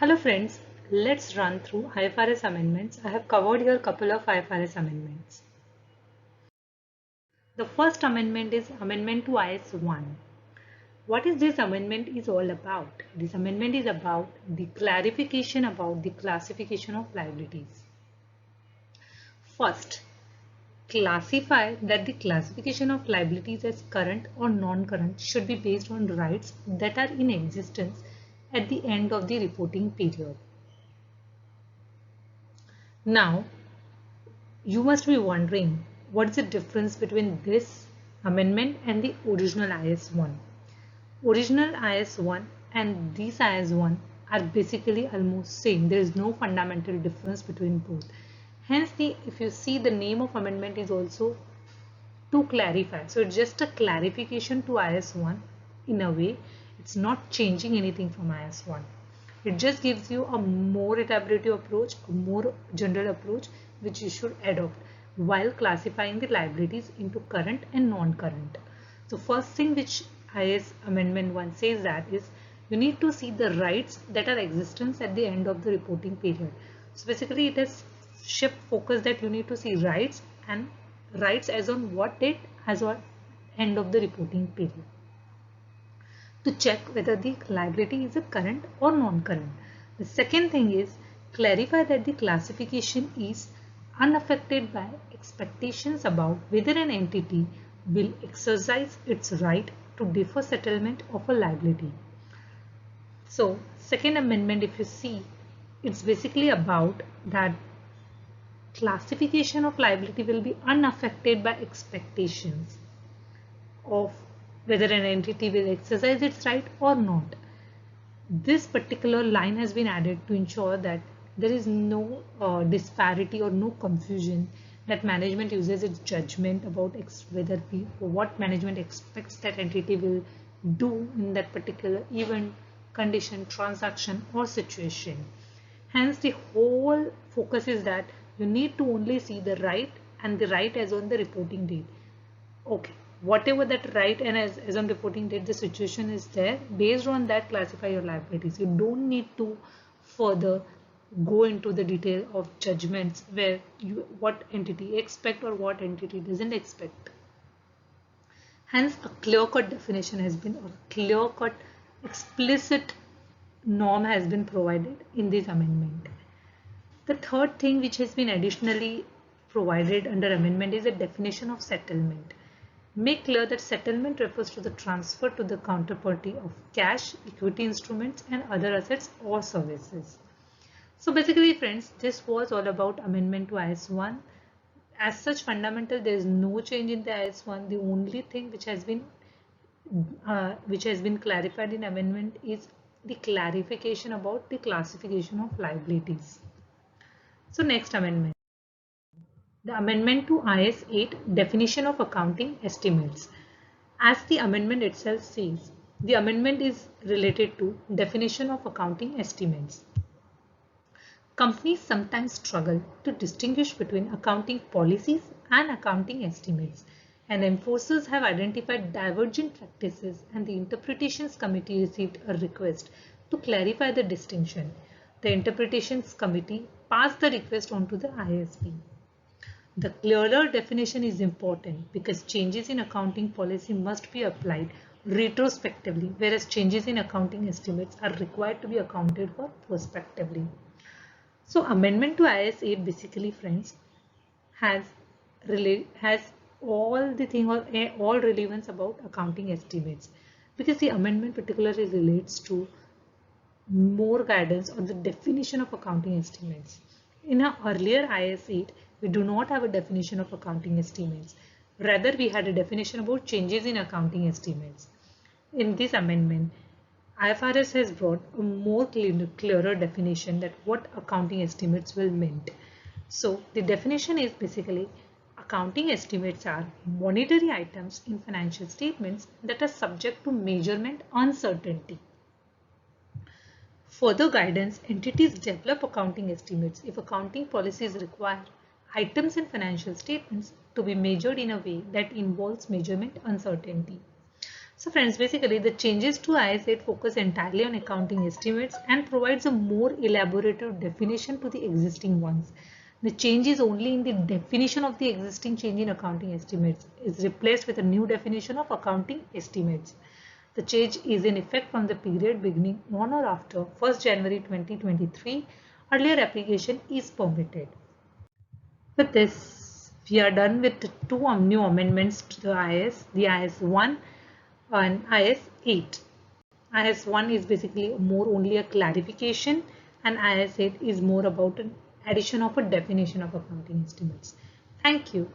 Hello friends, let's run through IFRS amendments. I have covered here a couple of IFRS amendments. The first amendment is Amendment to IS 1. What is this amendment is all about? This amendment is about the clarification about the classification of liabilities. First, classify that the classification of liabilities as current or non-current should be based on rights that are in existence at the end of the reporting period. Now, you must be wondering what is the difference between this amendment and the original IS1. Original IS1 and this IS1 are basically almost same. There is no fundamental difference between both. Hence, if you see, the name of amendment is also to clarify. So it's just a clarification to IS1 in a way. It's not changing anything from IS1. It just gives you a more iterative approach, a more general approach which you should adopt while classifying the liabilities into current and non-current. So first thing which IS Amendment 1 says that is you need to see the rights that are existence at the end of the reporting period. So basically it has shift focus that you need to see rights and rights as on what date, as on end of the reporting period, to check whether the liability is a current or non-current. The second thing is clarify that the classification is unaffected by expectations about whether an entity will exercise its right to defer settlement of a liability. So, second amendment, if you see, it's basically about that classification of liability will be unaffected by expectations of whether an entity will exercise its right or not. This particular line has been added to ensure that there is no disparity or no confusion, that management uses its judgment about what management expects that entity will do in that particular event, condition, transaction or situation. Hence the whole focus is that you need to only see the right and the right as on the reporting date. Okay, whatever that right and as on reporting date the situation is there, based on that classify your liabilities. You don't need to further go into the detail of judgments where what entity expect or what entity doesn't expect. Hence a clear-cut definition has been, or clear-cut explicit norm has been provided in this amendment. The third thing which has been additionally provided under amendment is a definition of settlement. Make clear that settlement refers to the transfer to the counterparty of cash, equity instruments and other assets or services. So basically friends, this was all about amendment to IS1. As such fundamental, there is no change in the IS1. The only thing which has been clarified in amendment is the clarification about the classification of liabilities. So next amendment. The amendment to IS 8, definition of accounting estimates. As the amendment itself says, the amendment is related to definition of accounting estimates. Companies sometimes struggle to distinguish between accounting policies and accounting estimates, and enforcers have identified divergent practices, and the Interpretations Committee received a request to clarify the distinction. The Interpretations Committee passed the request on to the IASB. The clearer definition is important because changes in accounting policy must be applied retrospectively, whereas changes in accounting estimates are required to be accounted for prospectively. So amendment to IS 8 basically friends has all the thing or all relevance about accounting estimates, because the amendment particularly relates to more guidance on the definition of accounting estimates. In our earlier IS 8, we do not have a definition of accounting estimates. Rather, we had a definition about changes in accounting estimates. In this amendment, IFRS has brought a more clearer definition that what accounting estimates will mean. So the definition is basically accounting estimates are monetary items in financial statements that are subject to measurement uncertainty. Further guidance, entities develop accounting estimates if accounting policies require items in financial statements to be measured in a way that involves measurement uncertainty. So friends, basically the changes to IAS 8 focus entirely on accounting estimates and provides a more elaborative definition to the existing ones. The change is only in the definition of the existing change in accounting estimates is replaced with a new definition of accounting estimates. The change is in effect from the period beginning on or after 1st January 2023. Earlier application is permitted. With this, we are done with the two new amendments to the IAS, the IAS 1 and IAS 8. IAS 1 is basically more only a clarification and IAS 8 is more about an addition of a definition of accounting estimates. Thank you.